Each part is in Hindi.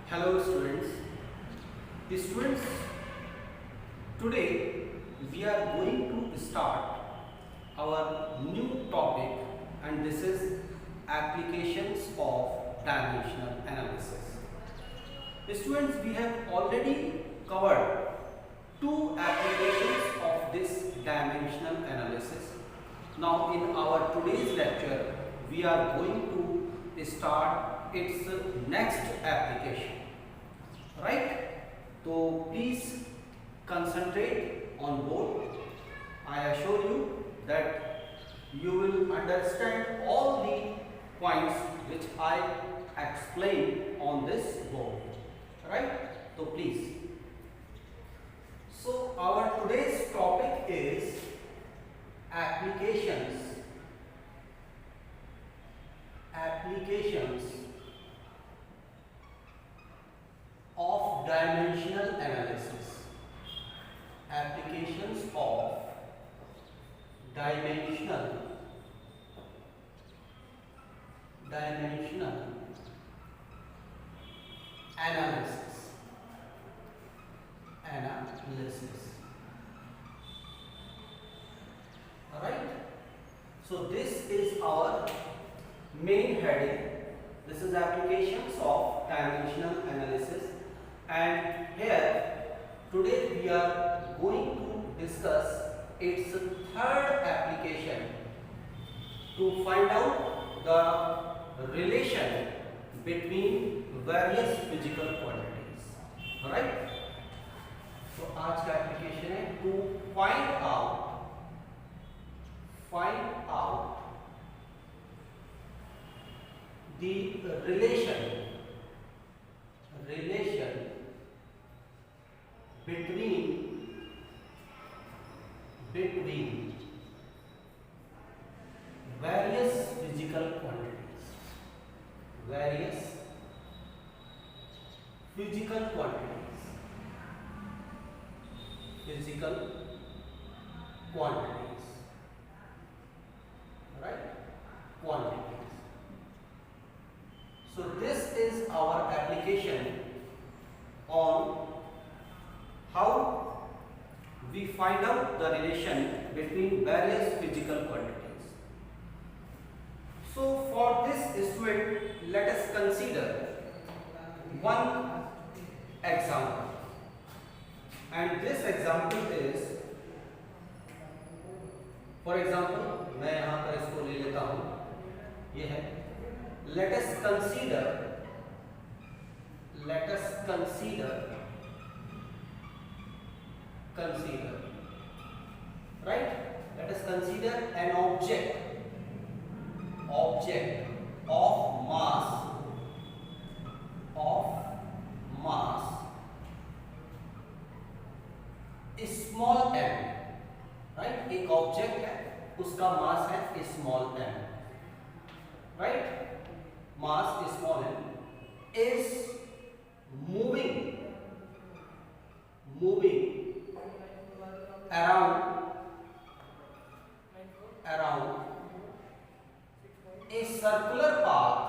Hello students. Students, today we are going to start our new topic, and this is applications of dimensional analysis. Students, we have already covered two applications of this dimensional analysis. Now in our today's lecture we are going to start its next application, right? So please concentrate on both. I assure you that you will understand all the points which I explain on this board, right? So please. So our today's topic is applications of dimensional analysis. Applications of dimensional analysis. Alright? So this is our main heading. This is applications of dimensional analysis, and here today we are going to discuss its third application to find out the relation between various physical quantities. Alright? तो आज का एप्लीकेशन है to find out the relation between various physical quantities. Right? Quantities. So this is our application on how we find out the relation between various physical quantities. So for this student, let us consider one example, and this example is, for example, मैं यहाँ पर इसको ले लेता हूँ, ये है, let us consider right, let us consider an object of mass small m, right? एक ऑब्जेक्ट है, उसका मास है small m, right? Mass small m is moving around a circular path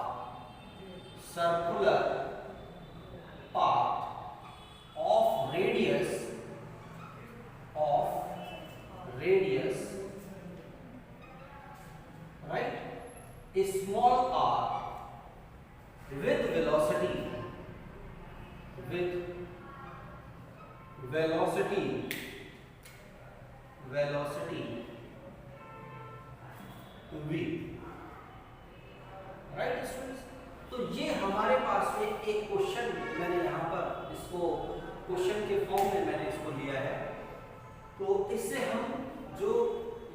of radius right, a small r, with velocity v, right students? तो ये हमारे पास में एक क्वेश्चन, मैंने यहाँ पर इसको क्वेश्चन के फॉर्म में मैंने इसको लिया है। तो इससे हम जो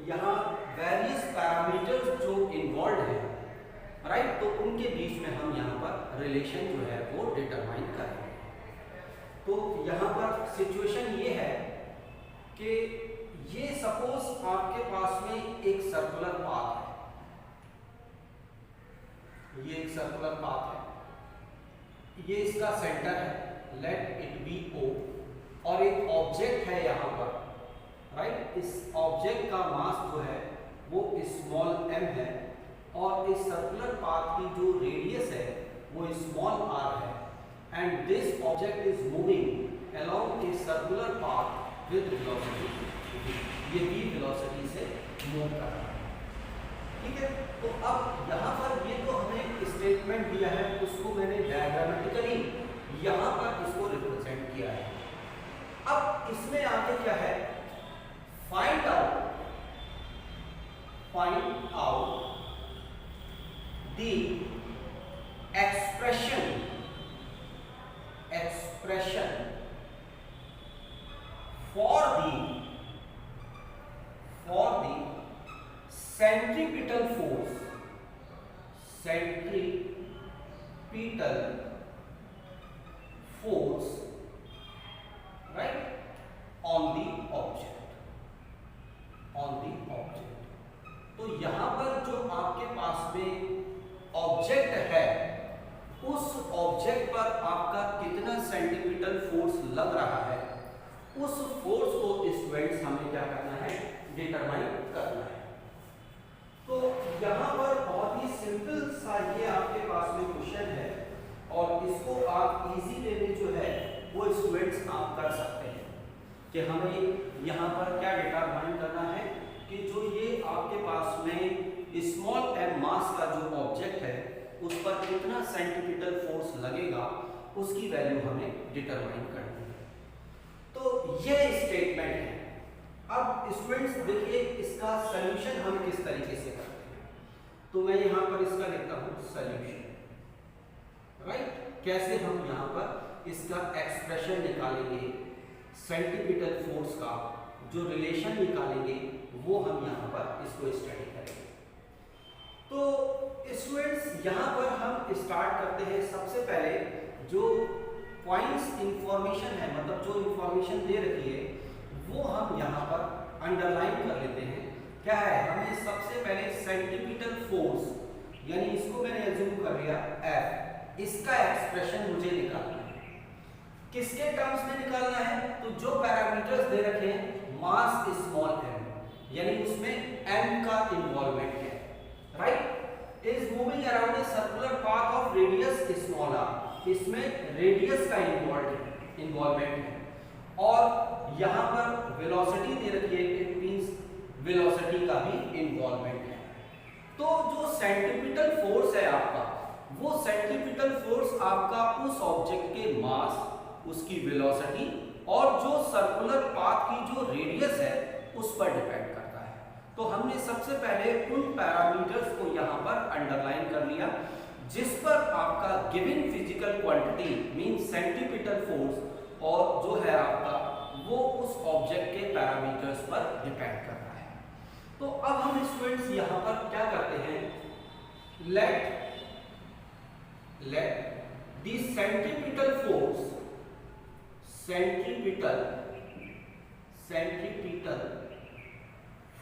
यहाँ वेरियस पैरामीटर्स जो इन्वॉल्व है, राइट, तो उनके बीच में हम यहाँ पर रिलेशन जो है वो डिटरमाइन करेंगे। तो यहाँ पर सिचुएशन ये है कि ये सपोज आपके पास में एक सर्कुलर पाथ है, ये एक सर्कुलर पाथ है, ये इसका सेंटर है, लेट इट बी O, और एक ऑब्जेक्ट है यहाँ पर, राइट? इस ऑब्जेक्ट का मास जो है वो स्मॉल m है, और इस सर्कुलर पाथ की जो रेडियस है वो स्मॉल r है, and and this object is moving along a circular path with velocity v. ये v velocity से मूव कर रहा है, ठीक है। तो अब यहाँ पर ये तो हमें स्टेटमेंट दिया है, उसको मैंने डायग्रामेटिकली यहाँ पर इसको रिप्रेजेंट किया है। अब इसमें आगे क्या है, find out the expression for the centripetal force right on the object। तो यहां पर जो आपके पास में ऑब्जेक्ट है, उस ऑब्जेक्ट पर आपका कितना सेंटीमीटर फोर्स लग रहा है, उस फोर्स को स्टूडेंट्स हमें क्या करना है, डिटरमाइन करना है। तो यहाँ पर बहुत ही सिंपल सा ये आपके पास में क्वेश्चन है और इसको आप इजी वे में जो है वो स्टूडेंट्स आप कर सकते हैं कि हमें यहाँ पर क्या डिटरमाइन करना है कि जो ये आपके पास में स्मॉल एम मास का जो ऑब्जेक्ट है उस पर कितना सेंटीमीटर फोर्स लगेगा, उसकी वैल्यू हमें डिटरमाइन करनी है। तो ये स्टेटमेंट है। अब स्टूडेंट्स देखिए इसका सॉल्यूशन हम किस तरीके से करते हैं, तो मैं यहाँ पर इसका लिखता हूँ सॉल्यूशन, राइट। कैसे हम यहाँ पर इसका एक्सप्रेशन निकालेंगे, सेंटीमीटर फोर्स का जो रिलेशन निकालेंगे वो हम यहाँ पर इसको स्टडी करेंगे। तो स्टूडेंट्स यहाँ पर हम स्टार्ट करते हैं। सबसे पहले जो पॉइंट्स इंफॉर्मेशन है, मतलब जो इंफॉर्मेशन दे रखी है वो हम यहाँ पर अंडरलाइन कर लेते हैं। क्या है, हमें सबसे पहले सेंटीमीटर फोर्स, यानी इसको मैंने एज्यूम कर लिया F, इसका एक्सप्रेशन मुझे निकालना है। किसके टर्म्स में निकालना है, तो जो पैरामीटर्स दे रखे हैं, मास स्मॉल m, यानी उसमें m का इन्वॉल्वमेंट है, right. Is moving around a circular path of radius small r, इसमें रेडियस का इन्वॉल्वमेंट है। और यहाँ पर वेलोसिटी दे रखी है, इट मींस वेलोसिटी का भी इन्वॉल्वमेंट है। तो जो सेंटीमीटर फोर्स है आपका, वो सेंटीमीटर फोर्स आपका उस ऑब्जेक्ट के मास, उसकी वेलोसिटी और जो सर्कुलर पाथ की जो रेडियस है उस पर डिपेंड करता है। तो हमने सबसे पहले उन पैरामीटर्स को यहाँ पर अंडरलाइन कर लिया जिस पर आपका given physical quantity mean centimetre force और जो है आपका वो उस ऑब्जेक्ट के पैरामीटर्स पर डिपेंड कर रहा है। तो अब हम स्टूडेंट्स यहाँ पर क्या करते हैं, let the centimetre force, centimetre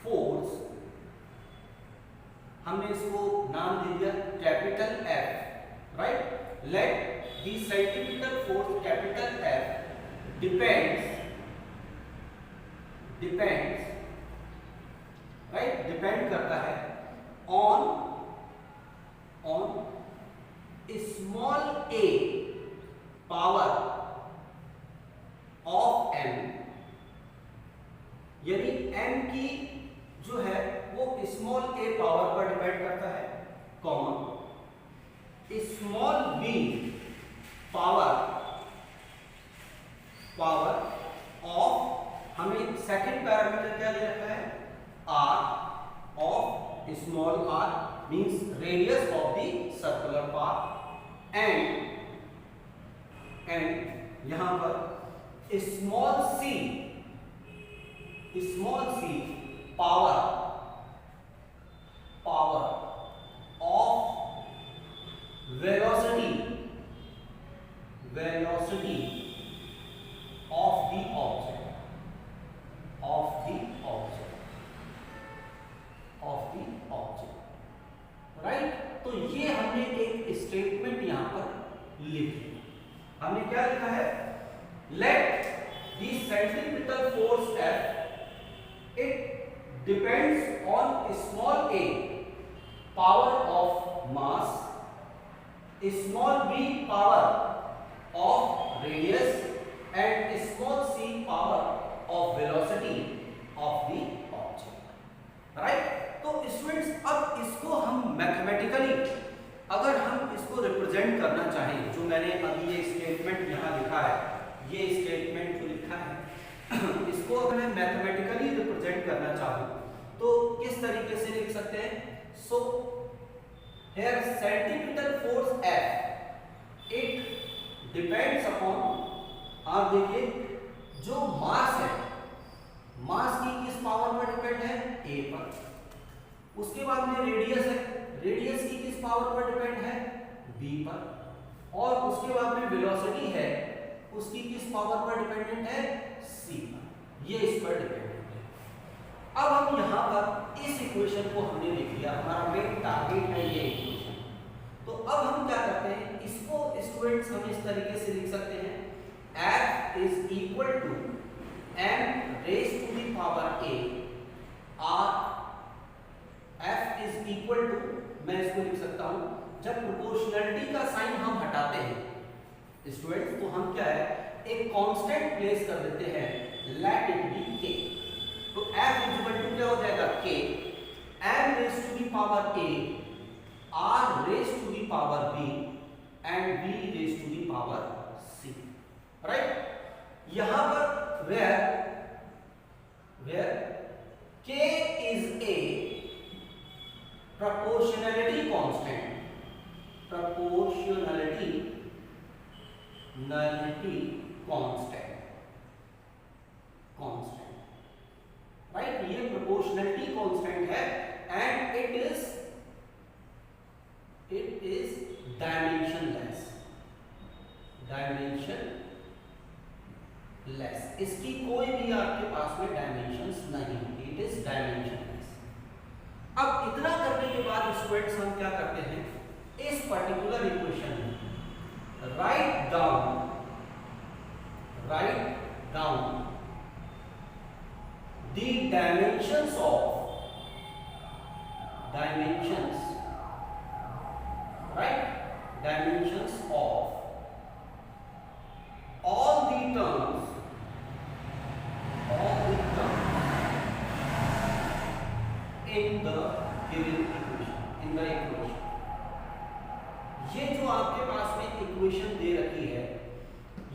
force, हमने इसको नाम दे दिया capital F, right. Let the centimetre force capital F depends, right, depend करता है on small a power of m, यानी m की जो है वो स्मॉल a पावर पर डिपेंड करता है, comma small b power of, हमें सेकंड पैरामीटर क्या दे रखा है, r of small r means radius of the circular path, and यहां पर small c power of velocity of the object, right. तो ये हमने एक स्टेटमेंट यहां पर लिख ली। हमने क्या लिखा है, let the centimetre force F, it depends on small a power of mass, small b power of लिखा है, ये स्टेटमेंट जो लिखा है इसको अगर मैं मैथमेटिकली रिप्रेजेंट करना चाहूँ तो किस तरीके से लिख सकते हैं? So here centimetre force F it depends upon, आप देखिए जो मास है, मास की किस पावर पर डिपेंड है? A पर। उसके बाद में रेडियस है, रेडियस की किस पावर पर डिपेंड है? B पर। और उसके बाद में वेलोसिटी है, उसकी किस पावर पर डिपेंडेंट है? C पर। ये इस पर डिपेंडेंट है। अब हम यहाँ पर इस इक्वेशन को हमने लिख लिया, हमारा मेन टारगेट है ये इक्वेशन। तो अब हम क्या करते हैं, इसको स्टूडेंट्स हम इस तरीके से लिख सकते हैं, F is equal to m raise to the power a r। F is equal to, मैं इसको लिख सकता हूं, जब प्रोपोर्शनलिटी का साइन हम हटाते हैं स्टूडेंट्स तो हम क्या है, एक कांस्टेंट प्लेस कर देते हैं, लेट इट बी k। तो F इक्वल टू क्या हो जाएगा? k m raise to the power a r raise to the power b and b raise to the power c, right. यहां पर where k is a proportionality constant, constant, right. ये प्रोपोर्शनलिटी कांस्टेंट है एंड इट इज डायमेंशनलेस, इसकी कोई भी आपके पास में डायमेंशंस नहीं होती, इट इज डायमेंशनलेस। अब इतना करने के बाद स्टूडेंट्स हम क्या करते हैं, इस पर्टिकुलर इक्वेशन में write down the dimensions of all the terms in the given equation, ये जो आपके पास में इक्वेशन दे रखी है,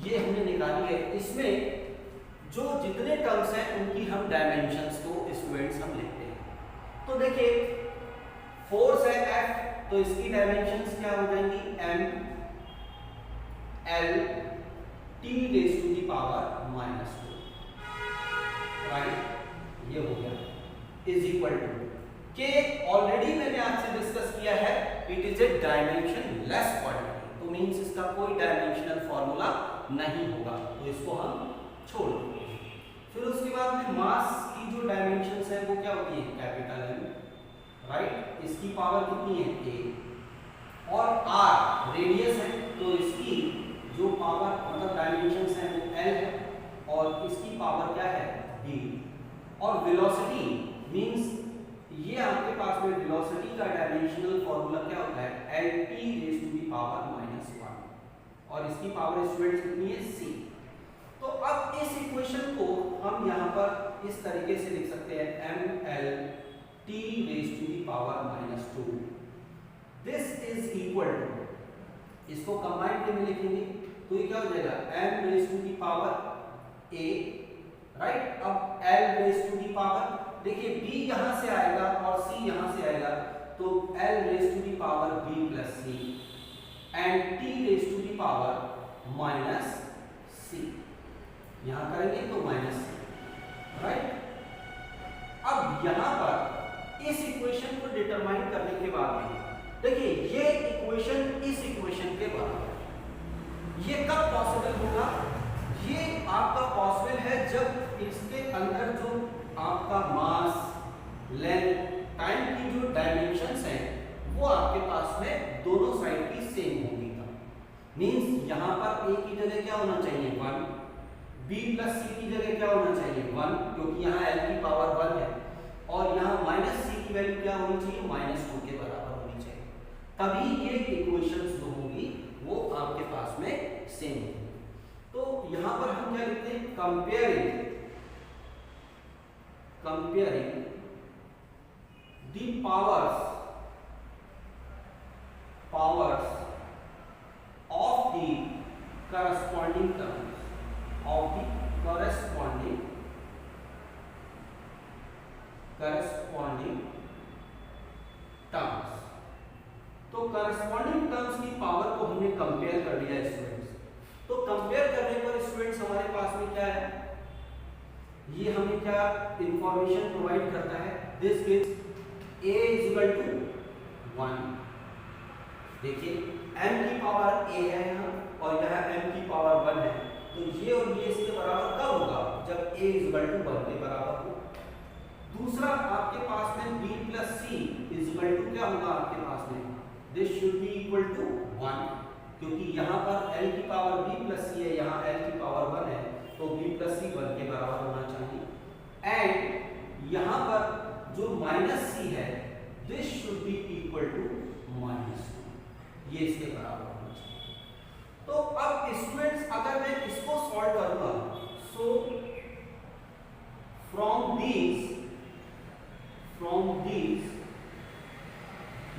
ये हमने निकाली है, इसमें जो जितने टर्म्स हैं उनकी हम डायमेंशंस को स्टूडेंट्स हम लिखते हैं। तो देखिए फोर्स है F, तो इसकी डायमेंशंस क्या हो जाएंगी? m l t raise to the power -2, right. ये हो गया, is equal to k, already मैंने आपसे डिस्कस किया है, it is a dimensionless quantity, तो मींस इसका कोई डायमेंशनल फॉर्मूला नहीं होगा, तो इसको हम छोड़ देंगे। फिर उसके बाद में मास की जो डायमेंशंस है वो क्या होती है? Capital M, right. इसकी पावर कितनी है? a। और r रेडियस है, तो इसकी जो पावर मतलब डायमेंशंस हैं वो l है, और इसकी पावर क्या है? b। और वेलोसिटी मींस ये आपके पास में वेलोसिटी का डायमेंशनल फॉर्मूला क्या होता है? lt raise to the power -1, और इसकी पावर स्टूडेंट्स कितनी है? c। तो अब इस इक्वेशन को हम यहाँ पर इस तरीके से लिख सकते हैं, ml t raise to the power -2, this is equal to, इसको कंबाइंड में लिखेंगे तो ये क्या हो जाएगा? m raise to the power a, right. अब l raise to the power, देखिए b यहां से आएगा और c यहां से आएगा, तो l raise to the power b plus c and t raise to the power minus c, यहां करेंगे तो माइनस c, राइट। अब यहां पर इस इक्वेशन को डिटरमाइन करने के बाद में देखिए ये इक्वेशन इस इक्वेशन के बराबर है, ये कब पॉसिबल होगा? ये आपका पॉसिबल है जब इसके अंदर जो आपका मास, लेंथ, टाइम की जो डायमेंशंस हैं वो आपके पास में दोनों साइड की सेम होगी। मींस यहाँ पर a की जगह क्या होना चाहिए? 1, b प्लस c की जगह क्या होना चाहिए? 1, क्योंकि यहाँ l की पावर 1 है, और यहाँ माइनस c की वैल्यू क्या होनी चाहिए? -2 के बराबर होनी चाहिए, तभी ये इक्वेशंस जो होगी वो आपके पास में सेम होगी। तो यहाँ पर हम क्या लिखते हैं? Comparing the powers of the corresponding corresponding terms of the corresponding terms. तो करस्पॉन्डिंग टर्म्स की पावर को हमने कंपेयर कर लिया स्टूडेंट्स। तो कंपेयर करने पर स्टूडेंट्स हमारे पास में क्या है, ये हमें क्या इंफॉर्मेशन प्रोवाइड करता है, this gives a is equal to 1। देखिए m की पावर a है यहाँ और यहाँ m की पावर 1 है, तो ये और ये इसके बराबर कब होगा, जब a इज इक्वल टू 1 के बराबर हो। दूसरा आपके पास में b plus c is equal to क्या होगा आपके पास में, this should be equal to 1, क्योंकि यहाँ पर l की पावर b प्लस c है, यहाँ l की पावर 1 है, तो b प्लस c 1 के बराबर होना चाहिए। एंड यहाँ पर जो माइनस c है, this should be equal to -2, ये इसके बराबर होना चाहिए। तो अब स्टूडेंट्स अगर मैं इसको सॉल्व करूंगा, सो फ्रॉम दीज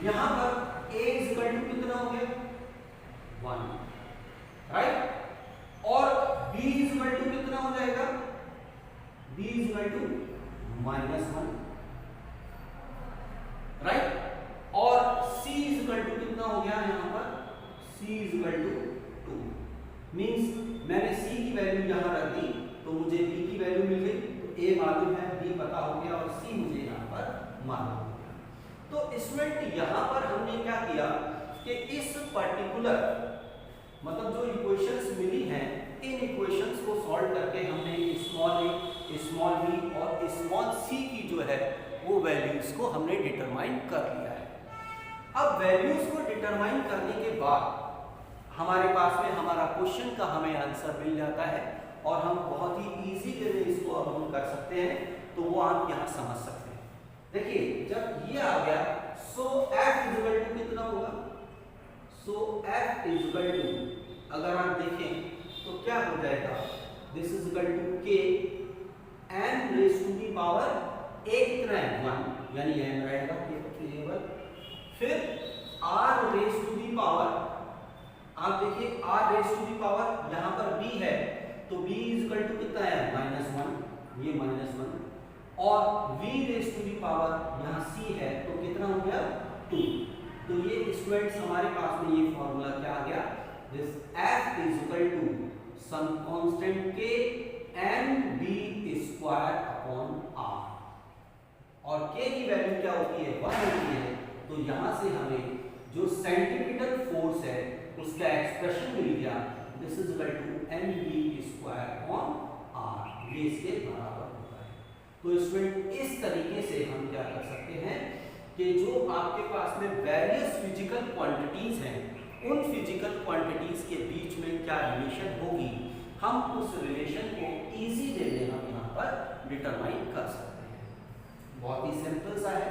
यहां पर a इज इक्वल टू कितना हो गया 1, राइट, और b इज इक्वल टू कितना हो जाएगा, b is equal to -1, right, और c इज इक्वल टू कितना हो गया यहां पर, c is equal to 2। Means मैंने c की वैल्यू यहां रख दी तो मुझे b की वैल्यू मिल गई, तो a मालूम है, b पता हो गया और c मुझे यहां पर मालूम हो गया। तो स्टूडेंट यहां पर हमने क्या किया कि इस पर्टिकुलर मतलब जो इक्वेशंस मिली हैं, इन इक्वेशंस को सॉल्व करके हमने स्मॉल a, स्मॉल b और स्मॉल c की जो है वो वैल्यूज को हमने डिटरमाइन कर लिया है। अब वैल्यूज को डिटरमाइन करने के बाद हमारे पास में हमारा क्वेश्चन का हमें आंसर मिल जाता है और हम बहुत ही इजी वे में इसको अब हम कर सकते हैं, तो वो आप यहाँ समझ सकते हैं। देखिए जब ये आ गया, so f is equal to कितना होगा, so f is equal to अगर आप देखें तो क्या हो जाएगा, this is equal to k n raise to the power a कितना है 1, यानी m रहेगा केवल, फिर r raise to the power, आप देखिए r raise to the power यहां पर b है तो b इज इक्वल टू कितना है -1, ये -1, और v raise to the power यहां c है तो कितना हो गया 2। तो ये स्टूडेंट्स हमारे पास में ये फार्मूला क्या आ गया, this f is equal to some constant k n b square upon r, और k की वैल्यू क्या होती है 1 होती है। तो यहां से हमें जो सेंटीमीटर फोर्स है उसका एक्सप्रेशन मिल गया, this is equal to mv square upon r, ये इसके बराबर होता है। तो स्टूडेंट इस तरीके से हम क्या कर सकते हैं कि जो आपके पास में वेरियस फिजिकल क्वांटिटीज हैं, उन फिजिकल क्वांटिटीज के बीच में क्या रिलेशन होगी, हम उस रिलेशन को इजी वे में हम यहाँ पर डिटरमाइन कर सकते हैं। बहुत ही सिंपल सा है,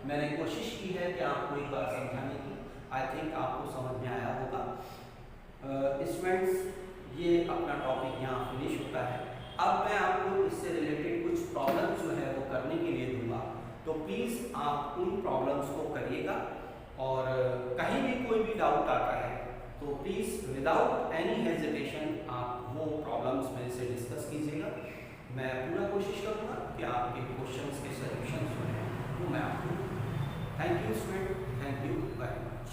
मैंने कोशिश की है कि आपको एक बार समझाने की, आई थिंक आपको समझ में आया होगा। स्टूडेंट्स ये अपना टॉपिक यहाँ फिनिश होता है। अब मैं आपको इससे रिलेटेड कुछ प्रॉब्लम्स जो है वो करने के लिए दूंगा, तो प्लीज़ आप उन प्रॉब्लम्स को करिएगा, और कहीं भी कोई भी डाउट आता है तो प्लीज़ विदाउट एनी हेजिटेशन आप वो प्रॉब्लम्स में से डिस्कस कीजिएगा। मैं पूरा कोशिश करूँगा कि आपके क्वेश्चंस के सॉल्यूशंस जो हैं वो मैं आपको। Thank you student, thank you very much.